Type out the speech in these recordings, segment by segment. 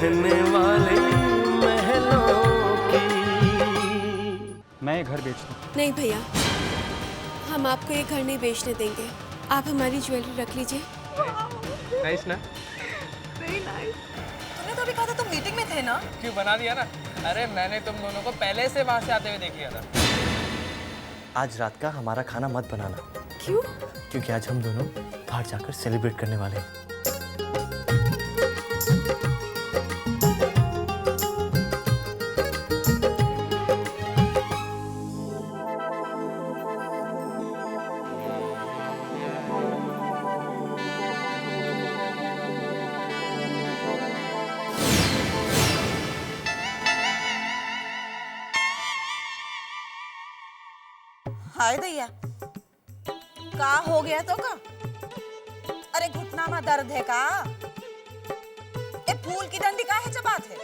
रहने वाले महलों की। मैं ये घर बेच दूं। नहीं भैया, हम आपको ये घर नहीं बेचने देंगे। आप हमारी ज्वेलरी रख लीजिए। नाइस ना? तुमने तो अभी कहा था तुम मीटिंग में थे ना? क्यों बना दिया ना? अरे मैंने तुम दोनों को पहले से वहां से आते हुए देख लिया था। आज रात का हमारा खाना मत बनाना। क्यों? क्योंकि आज हम दोनों बाहर जाकर सेलिब्रेट करने वाले हैं। हाय दैया, का हो गया तो का? अरे घुटना में दर्द है का? ए फूल की डंडी का है चबात है?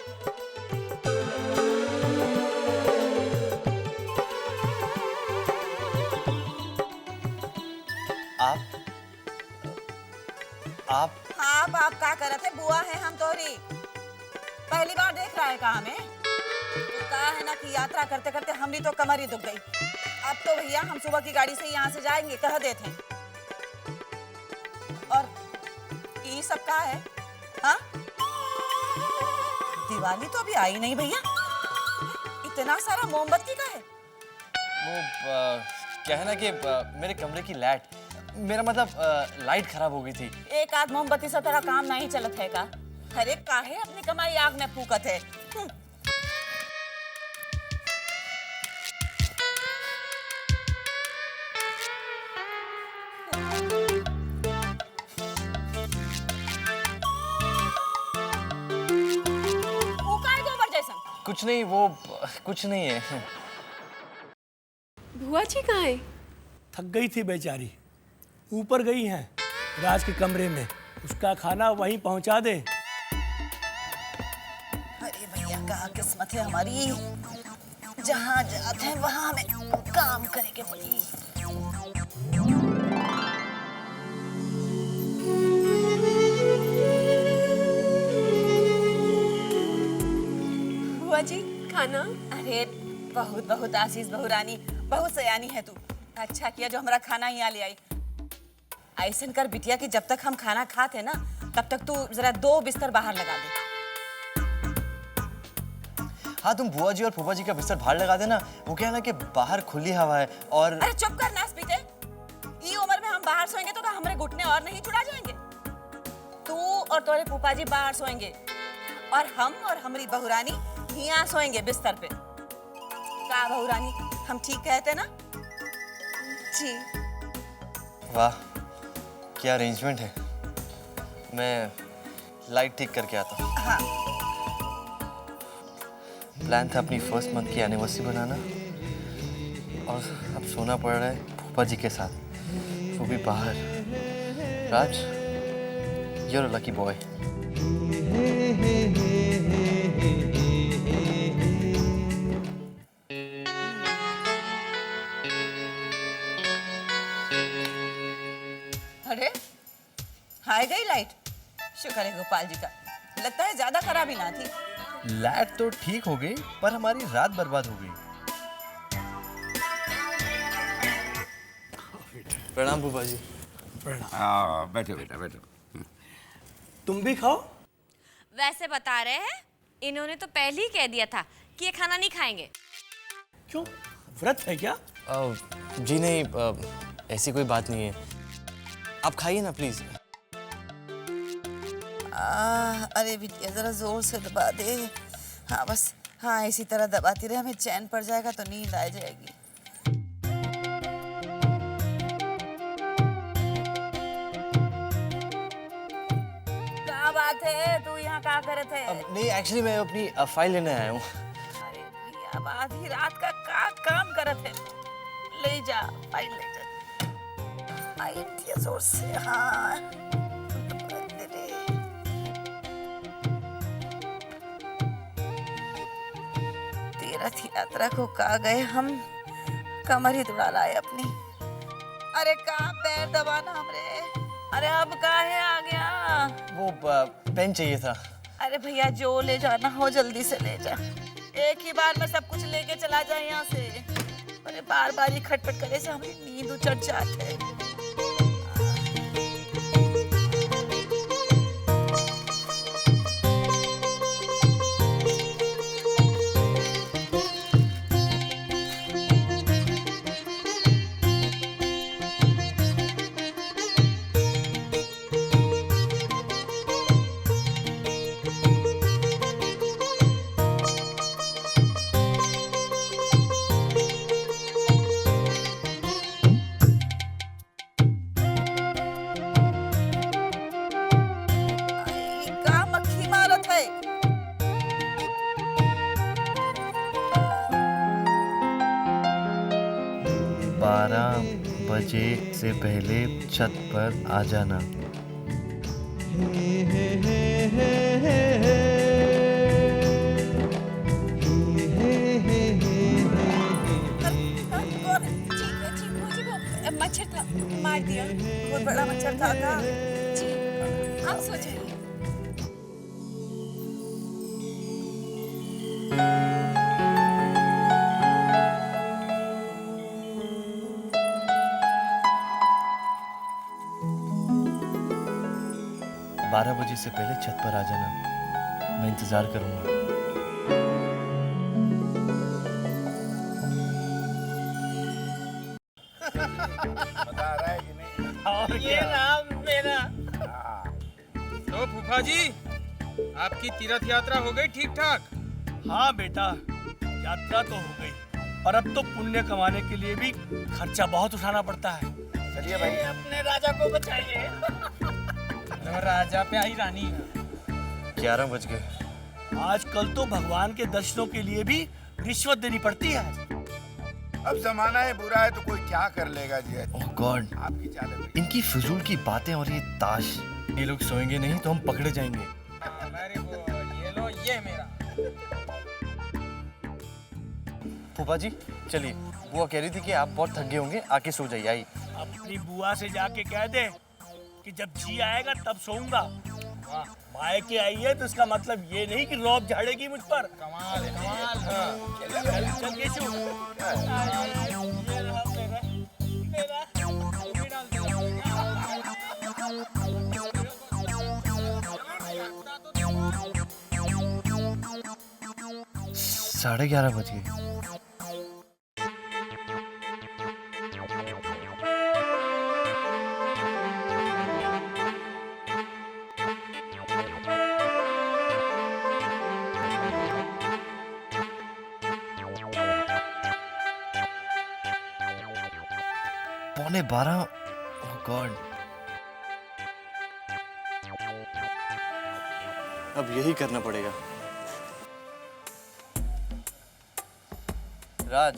आप का करत है? बुआ है हम तोरी। पहली बार देख रहा है का हमें? तो का है ना कि यात्रा करते करते हमारी तो कमर ही दुख गई। अब तो भैया हम सुबह की गाड़ी से यहाँ से जाएंगे, कह देते हैं। और ये सब का है? हाँ? दिवाली तो अभी आई नहीं भैया, इतना सारा मोमबत्ती का है? वो क्या है ना कि मेरे कमरे की मेरा मतलब लाइट खराब हो गई थी। एक आध मोमबत्ती से तेरा काम नहीं चलत है का? अरे काहे अपनी कमाई आग में फूकत है? कुछ नहीं, वो कुछ नहीं है। बुआ जी कहाँ है? थक गई थी बेचारी, ऊपर गई हैं राज के कमरे में। उसका खाना वहीं पहुंचा दे। अरे भैया का किस्मत है हमारी, जहाँ जाते हैं वहाँ हमें काम करेंगे पड़ी। बुआ जी खाना? अरे बहुत बहुत आशीष बहू रानी, बहुत सयानी है तू। अच्छा किया जो हमारा खाना यहाँ ले आई। ऐसन कर बिटिया कि जब तक हम खाना खाते ना तब तक तू जरा 2 बिस्तर बाहर लगा दे। हाँ, तुम बुआ जी और फूफा जी का बिस्तर बाहर लगा देना। वो क्या है ना कि बाहर खुली हवा है और। अरे चुप कर नास पीटे। ये उम्र में हम बाहर सोएंगे तो हमारे घुटने और नहीं छुड़ा जाएंगे? तू और तुम्हारे फूफा जी बाहर सोएंगे और हम और हमारी बहू रानी यहाँ सोएंगे बिस्तर पे। का बहू रानी, हम ठीक कहते ना? जी। वाह, क्या अरेंजमेंट है। मैं लाइट ठीक करके आता हूँ। हाँ। प्लान था अपनी फर्स्ट मंथ की एनिवर्सरी बनाना और अब सोना पड़ रहा है फूफा जी के साथ, वो भी बाहर। राज, you're a lucky boy. अरे हाय गई लाइट, शुक्र है गोपाल जी का। लगता है ज्यादा खराबी ना थी। लाइट तो ठीक हो गई पर हमारी रात बर्बाद हो गई। प्रणाम फूफा जी। प्रणाम। बैठो बेटा बैठो। तुम भी खाओ। वैसे बता रहे हैं, इन्होंने तो पहले ही कह दिया था कि ये खाना नहीं खाएंगे। क्यों, व्रत है क्या? जी नहीं, ऐसी कोई बात नहीं है। आप खाइए ना प्लीज। अरे बिटिया जरा जोर से दबा दे। हाँ बस, हाँ इसी तरह दबाती रहे, हमें चैन पड़ जाएगा तो नींद आ जाएगी। क्या बात है, तू यहाँ क्या करे थे? नहीं, एक्चुअली मैं अपनी फाइल लेने आया हूँ। अरे भैया, अब आधी रात का काम करत है? ले जा फाइल, ले जा। आई बिटिया जोर से। हाँ तीर्थ यात्रा को कहा गए हम, कमर ही दुड़ा लाए अपनी। अरे कहाँ पैर दबाना हमरे। अरे अब काहे आ गया? वो पेन चाहिए था। अरे भैया जो ले जाना हो जल्दी से ले जा, एक ही बार में सब कुछ लेके चला जाए यहाँ से। अरे बार बार ये खटपट करे से हमें नींद उचट जाते है। का मक्खी मारत है। 12 बजे से पहले छत पर आ जाना। मच्छर था, मार दिया। बहुत बड़ा मच्छर था का। जी, आप सो जाइए। बारह बजे से पहले छत पर आ जाना, मैं इंतजार करूंगा। ये नाम मेरा। तो फूफा जी, आपकी तीर्थ यात्रा हो गई ठीक ठाक? हाँ बेटा, यात्रा तो हो गई, और अब तो पुण्य कमाने के लिए भी खर्चा बहुत उठाना पड़ता है। चलिए भाई, अपने राजा को बचाइए। राजा पे आई रानी। 11 बज गए। आजकल तो भगवान के दर्शनों के लिए भी रिश्वत देनी पड़ती है। अब जमाना है बुरा है तो कोई क्या कर लेगा जी। ओह गॉड, आपकी चाल है भाई। इनकी फिजूल की बातें और ये ताश। ये लोग सोएंगे नहीं तो हम पकड़े जाएंगे। अरे वो ये लो, ये मेरा। फूफा जी चलिए, बुआ कह रही थी कि आप बहुत थक गए होंगे, आके सो जाइए। आई अपनी बुआ से जाके कह दे कि जब जी आएगा तब सोऊंगा। मायके आई है तो इसका मतलब ये नहीं कि रौब झाड़ेगी मुझ पर। कमाल कमाल। चल चल केशु। ये रहा मेरा टोपी डाल दिया। 11:30 बज गए। पौने 12। ओह गॉड, अब यही करना पड़ेगा। राज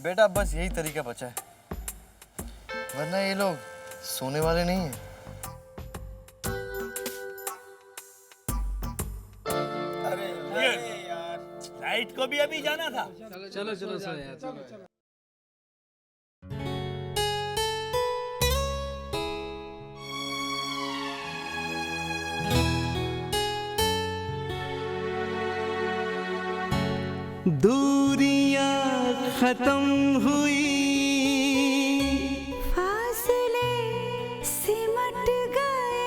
बेटा, बस यही तरीका बचा है, वरना ये लोग सोने वाले नहीं हैं। अरे यार, लाइट को भी अभी जाना था। चलो चलो सर यार, चलो। दूरियां खत्म हुई, फासले सिमट गए,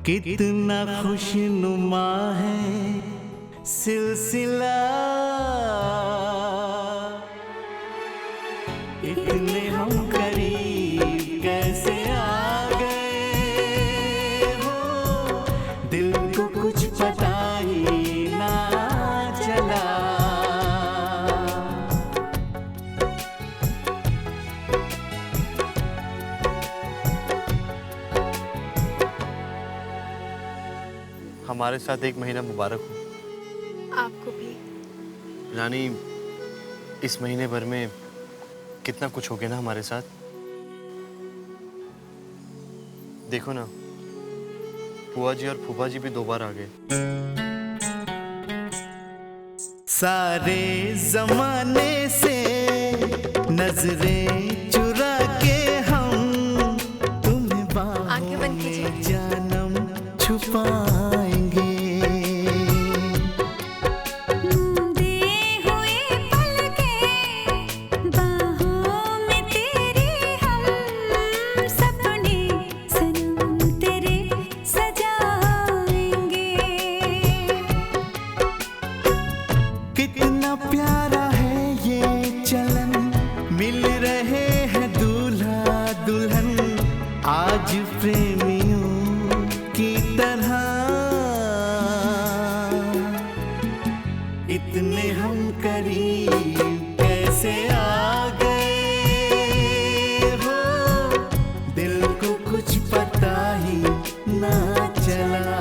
कितना खुशनुमा है सिलसिला, इतने हम करीब कैसे आ गए हो, दिल को कुछ पता ही ना चला। हमारे साथ 1 महीना मुबारक हो। आपको भी। रानी, इस महीने भर में कितना कुछ हो गया ना हमारे साथ। देखो ना, बुआ जी और फूफा जी भी 2 बार आ गए। सारे जमाने से नजरें चुरा के हम तुम्हें आंखें बंद कीजिए। जानम पाएंगे। कितना प्यारा है ये चलन, मिल रहे हैं दूल्हा दुल्हन आज प्रेमियों की तरह। इतने हम करीब कैसे आ गए हो, दिल को कुछ पता ही ना चला,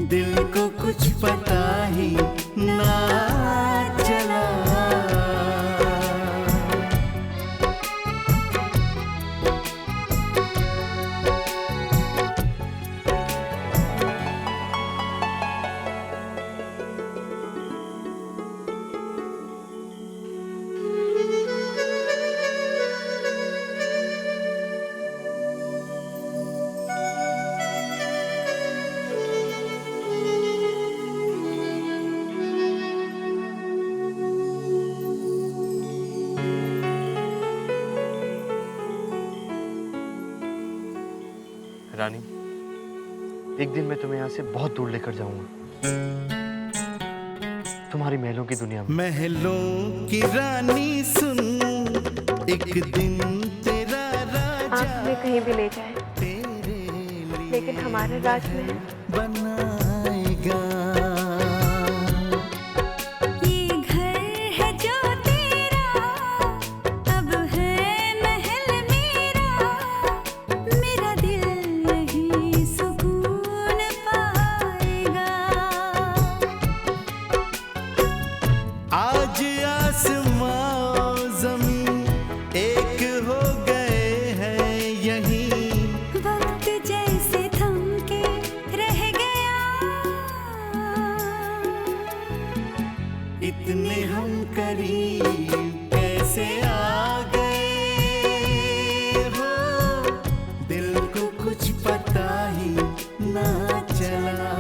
दिल को कुछ पता ही ना चला। रानी, एक दिन मैं तुम्हें यहाँ से बहुत दूर लेकर जाऊंगा, तुम्हारी महलों की दुनिया में। महलों की रानी सुन, एक दिन तेरा राजा आप हमें कहीं भी ले जाएं, तेरे लिए लेकिन हमारे राजमहल बनाएगा। आज आसमां ज़मीन एक हो गए हैं यहीं, वक्त जैसे थम के रह गया। इतने हम करीब कैसे आ गए हो, दिल को कुछ पता ही ना चला।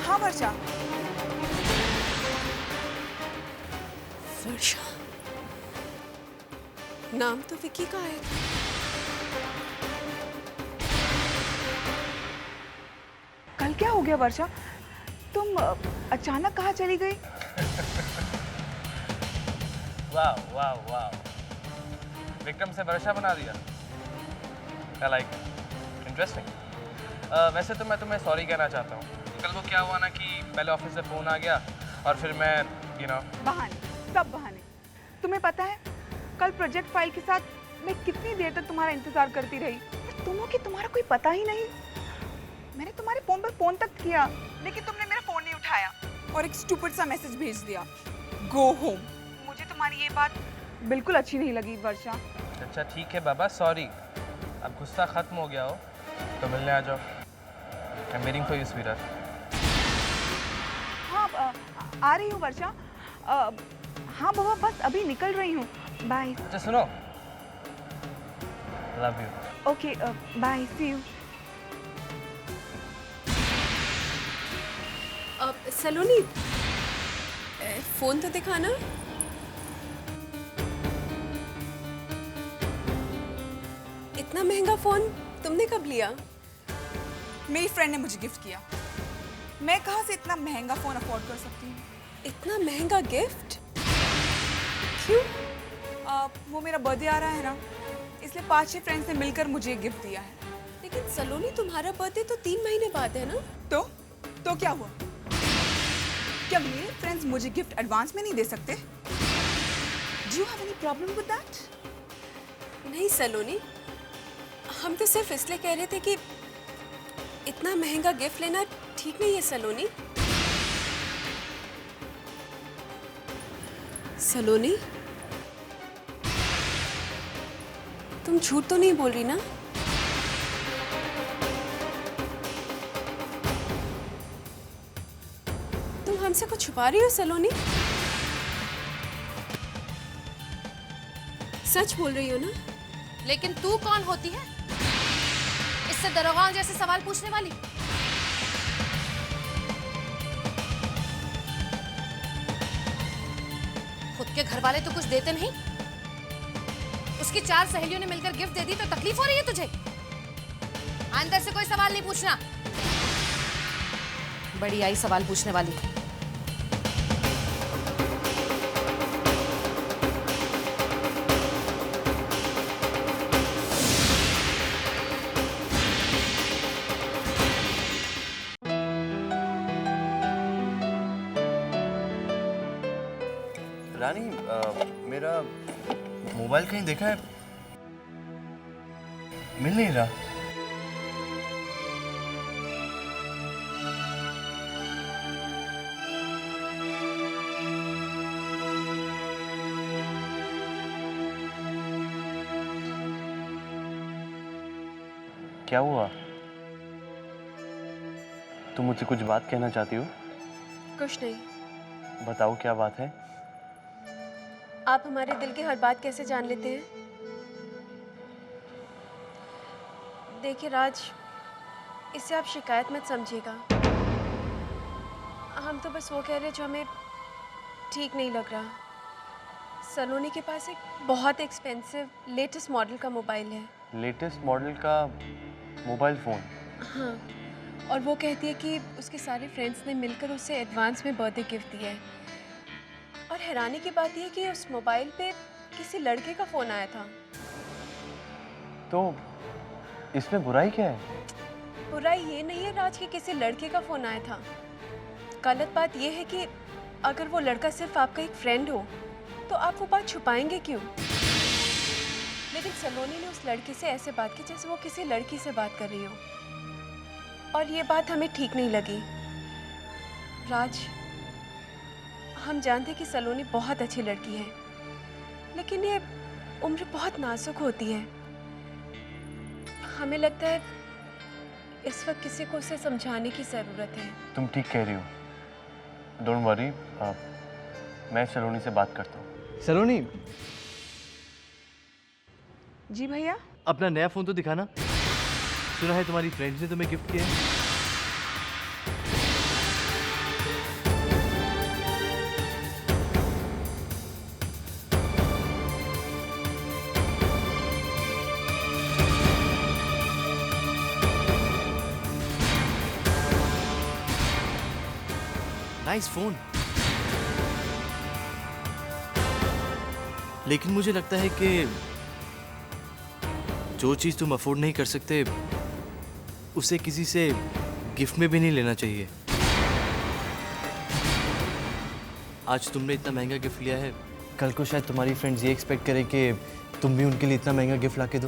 हाँ वर्षा। वर्षा, नाम तो विकी का है। कल क्या हो गया वर्षा, तुम अचानक कहाँ चली गई? वाह वाह वाह, विक्रम से वर्षा बना दिया। I like it. Interesting. वैसे तो मैं तुम्हें सॉरी कहना चाहता हूँ। कल वो क्या हुआ ना कि पहले ऑफिस से फ़ोन आ गया और फिर मैं बहाने, सब बहाने। तुम्हें पता है कल प्रोजेक्ट फाइल के साथ मैं कितनी देर तक तुम्हारा इंतजार करती रही, तुम हो कि तुम्हारा कोई पता ही नहीं। मैंने तुम्हारे फोन पर फोन तक किया लेकिन तुमने मेरा फोन नहीं उठाया और एक स्टूपिड सा मैसेज भेज दिया, गो होम। मुझे तुम्हारी ये बात बिल्कुल अच्छी नहीं लगी वर्षा। अच्छा ठीक है बाबा, सॉरी। अब गुस्सा खत्म हो गया हो तो मिलने आ जाओ। I am waiting for you sweetheart. हाँ आ रही हूँ वर्षा। हाँ बाबा, बस अभी निकल रही हूँ। बाय। अच्छा सुनो, love you. Okay bye, see you. Saloni, phone तो दिखाना। इतना महंगा फोन तुमने कब लिया? मेरी फ्रेंड ने मुझे गिफ्ट किया। मैं कहाँ से इतना महंगा फोन अफोर्ड कर सकती हूँ? इतना महंगा गिफ्ट क्यों? वो मेरा बर्थडे आ रहा है ना, इसलिए 5-6 फ्रेंड्स ने मिलकर मुझे गिफ्ट दिया है। लेकिन सलोनी, तुम्हारा बर्थडे तो 3 महीने बाद है ना? तो क्या हुआ? क्या मेरे फ्रेंड्स मुझे गिफ्ट एडवांस में नहीं दे सकते? Do you have any problem with that? सलोनी, हम तो सिर्फ इसलिए कह रहे थे कि इतना महंगा गिफ्ट लेना ठीक नहीं है सलोनी। सलोनी, तुम झूठ तो नहीं बोल रही ना? तुम हमसे कुछ छुपा रही हो सलोनी? सच बोल रही हो ना? लेकिन तू कौन होती है इससे दरोगा जैसे सवाल पूछने वाली? खुद के घर वाले तो कुछ देते नहीं, उसकी 4 सहेलियों ने मिलकर गिफ्ट दे दी तो तकलीफ हो रही है तुझे? अंदर से कोई सवाल नहीं पूछना। बड़ी आई सवाल पूछने वाली। रानी, मेरा मोबाइल कहीं देखा है? मिल नहीं रहा। क्या हुआ? तुम मुझसे कुछ बात कहना चाहती हो? कुछ नहीं। बताओ क्या बात है? आप हमारे दिल की हर बात कैसे जान लेते हैं? देखिए राज, इसे आप शिकायत मत समझिएगा। हम तो बस वो कह रहे हैं जो हमें ठीक नहीं लग रहा। सलोनी के पास एक बहुत एक्सपेंसिव लेटेस्ट मॉडल का मोबाइल है। लेटेस्ट मॉडल का मोबाइल फ़ोन? हाँ, और वो कहती है कि उसके सारे फ्रेंड्स ने मिलकर उसे एडवांस में बर्थडे गिफ्ट दिया है। और हैरानी की बात यह है कि उस मोबाइल पे किसी लड़के का फ़ोन आया था। तो इसमें बुराई क्या है? बुराई ये नहीं है राज कि किसी लड़के का फ़ोन आया था। गलत बात यह है कि अगर वो लड़का सिर्फ आपका एक फ्रेंड हो तो आप वो बात छुपाएंगे क्यों? लेकिन सलोनी ने उस लड़के से ऐसे बात की जैसे वो किसी लड़की से बात कर रही हो, और ये बात हमें ठीक नहीं लगी। राज, हम जानते कि सलोनी बहुत अच्छी लड़की है, लेकिन ये उम्र बहुत नाजुक होती है। हमें लगता है इस वक्त किसी को उसे समझाने की ज़रूरत है। तुम ठीक कह रही हो। डोंट वरी, मैं सलोनी से बात करता हूँ। सलोनी, जी भैया। अपना नया फ़ोन तो दिखाना। सुना है तुम्हारी फ्रेंड्स ने तुम्हें गिफ्ट किया है। नाइस फोन, लेकिन मुझे लगता है कि जो चीज तुम अफोर्ड नहीं कर सकते उसे किसी से गिफ्ट में भी नहीं लेना चाहिए। आज तुमने इतना महंगा गिफ्ट लिया है, कल को शायद तुम्हारी फ्रेंड्स ये एक्सपेक्ट करें कि तुम भी उनके लिए इतना महंगा गिफ्ट लाके दो।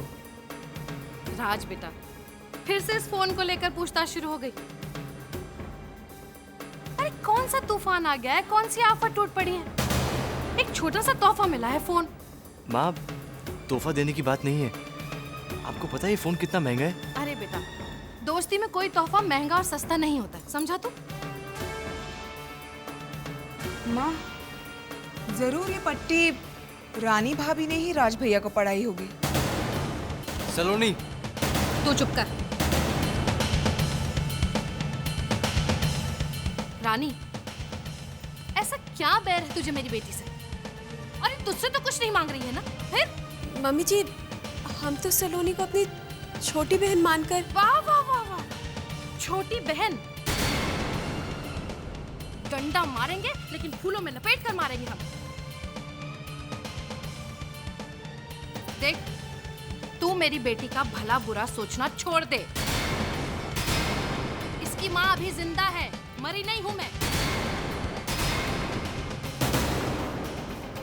राज बेटा, फिर से इस फोन को लेकर पूछताछ शुरू हो गई। अरे कौन सा तूफान आ गया है? कौन सी आफत टूट पड़ी है? एक छोटा सा तोहफा मिला है फोन। माँ, तोहफा देने की बात नहीं है। आपको पता है ये फोन कितना महंगा है? अरे बेटा, दोस्ती में कोई तोहफा महंगा और सस्ता नहीं होता, समझा तू? माँ, जरूर ये पट्टी रानी भाभी ने ही राज भैया को पढ़ाई होगी। सलोनी, तू चुप कर। रानी, ऐसा क्या बैर है तुझे मेरी बेटी से? अरे तुझसे तो कुछ नहीं मांग रही है ना? फिर मम्मी जी, हम तो सलोनी को अपनी छोटी बहन मानकर। वाह वाह वाह वाह, छोटी बहन। डंडा मारेंगे लेकिन फूलों में लपेट कर मारेंगे हम। देख, तू मेरी बेटी का भला बुरा सोचना छोड़ दे। इसकी माँ अभी जिंदा है, मरी नहीं हूं मैं।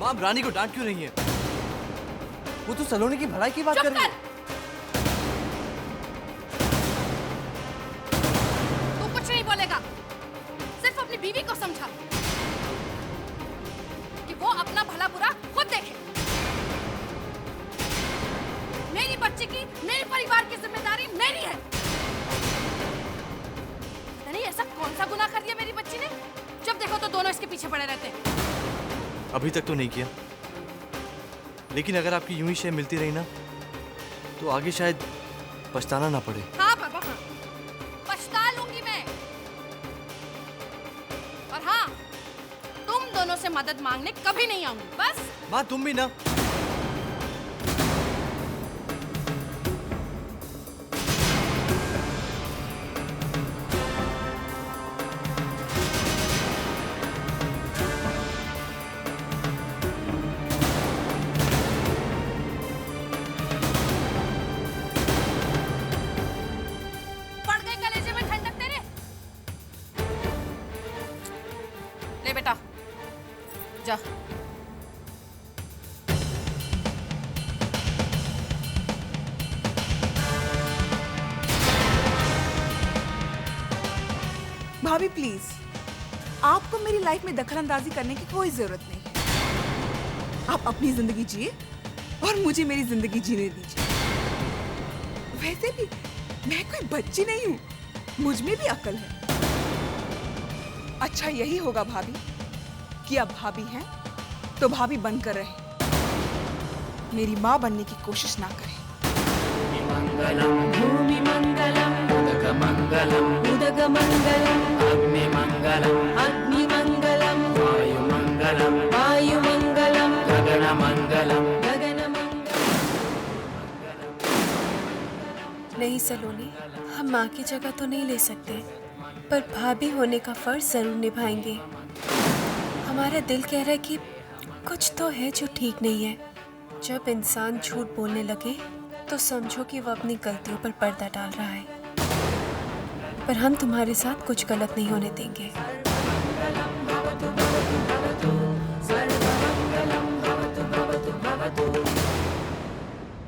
माँ, रानी को डांट क्यों रही है? वो तो सलोनी की भलाई की बात चुप कर रही है। तू कुछ नहीं बोलेगा, सिर्फ अपनी बीवी को समझा कि वो अपना भला बुरा खुद देखे। मेरी बच्ची की, मेरे परिवार की जिम्मेदारी मेरी है। पता नहीं ऐसा कौन सा गुनाह कर दिया मेरी बच्ची ने, जब देखो तो दोनों इसके पीछे पड़े रहते हैं। अभी तक तो नहीं किया, लेकिन अगर आपकी यूं ही शय मिलती रही ना तो आगे शायद पछताना ना पड़े। हाँ बाबा हाँ, पछता लूंगी मैं। और हाँ, तुम दोनों से मदद मांगने कभी नहीं आऊंगी, बस। माँ तुम भी ना। पड़ गए कलेजे में ठंडक तेरे। ले बेटा, जा। भाभी प्लीज, आपको मेरी लाइफ में दखलंदाजी करने की कोई जरूरत नहीं। आप अपनी जिंदगी जिए और मुझे मेरी जिंदगी जीने दीजिए। वैसे भी मैं कोई बच्ची नहीं हूँ, मुझ में भी अक्ल है। अच्छा यही होगा भाभी कि अब भाभी हैं तो भाभी बनकर रहे, मेरी माँ बनने की कोशिश ना करें। भूमि मंगलम उदक मंगलम अग्नि मंगलम वायु मंगलम गगन मंगलम। नहीं सलोनी, हम माँ की जगह तो नहीं ले सकते, पर भाभी होने का फर्ज जरूर निभाएंगे। हमारा दिल कह रहा है कि कुछ तो है जो ठीक नहीं है। जब इंसान झूठ बोलने लगे तो समझो कि वो अपनी गलतियों पर पर्दा डाल रहा है। पर हम तुम्हारे साथ कुछ गलत नहीं होने देंगे।